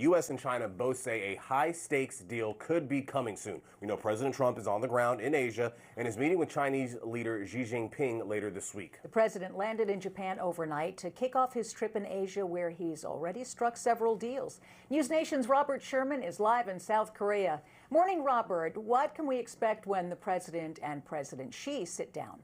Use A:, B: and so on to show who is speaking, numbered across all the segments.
A: U.S. and China both say a high-stakes deal could be coming soon. We know President Trump is on the ground in Asia and is meeting with Chinese leader Xi Jinping later this week.
B: The president landed in Japan overnight to kick off his trip in Asia, where he's already struck several deals. News Nation's Robert Sherman is live in South Korea. Morning, Robert. What can we expect when the president and President Xi sit down?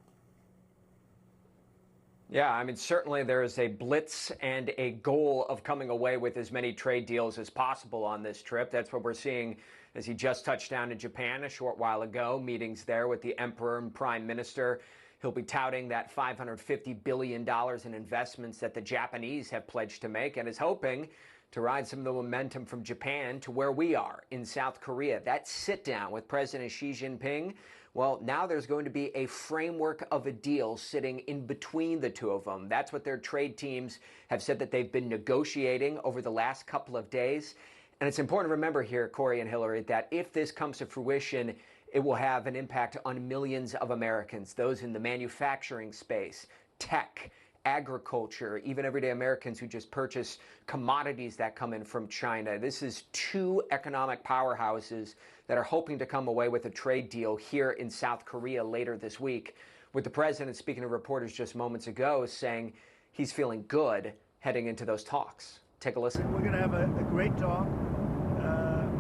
C: Yeah, I mean, certainly there is a blitz and a goal of coming away with as many trade deals as possible on this trip. That's what we're seeing as he just touched down in Japan a short while ago. Meetings there with the emperor and prime minister. He'll be touting that $550 billion in investments that the Japanese have pledged to make, and is hoping to ride some of the momentum from Japan to where we are in South Korea. That sit down with President Xi Jinping, well, now there's going to be a framework of a deal sitting in between the two of them. That's what their trade teams have said that they've been negotiating over the last couple of days. And it's important to remember here, Corey and Hillary, that if this comes to fruition, it will have an impact on millions of Americans, those in the manufacturing space, tech, agriculture, even everyday Americans who just purchase commodities that come in from China. This is two economic powerhouses that are hoping to come away with a trade deal here in South Korea later this week, with the president speaking to reporters just moments ago saying he's feeling good heading into those talks. Take a listen.
D: We're going to have a great talk.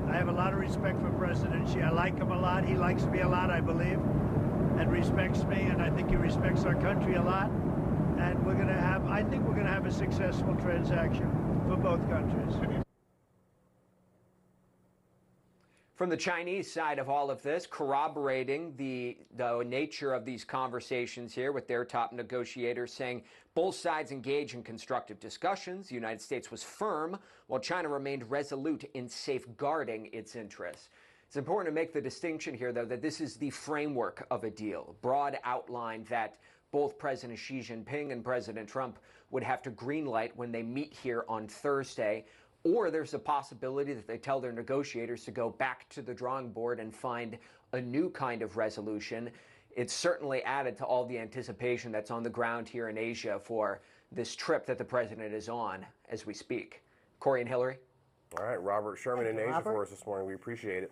D: I have a lot of respect for President Xi. I like him a lot. He likes me a lot, I believe, and respects me, and I think he respects our country a lot. And we're going to have, I think we're going to have a successful transaction for both countries.
C: From the Chinese side of all of this, corroborating the nature of these conversations here with their top negotiators, saying both sides engage in constructive discussions. The United States was firm, while China remained resolute in safeguarding its interests. It's important to make the distinction here, though, that this is the framework of a deal, broad outline that both President Xi Jinping and President Trump would have to greenlight when they meet here on Thursday. Or there's a possibility that they tell their negotiators to go back to the drawing board and find a new kind of resolution. It's certainly added to all the anticipation that's on the ground here in Asia for this trip that the president is on as we speak. Corey and Hillary.
A: All right, Robert Sherman in Asia for us this morning. We appreciate it.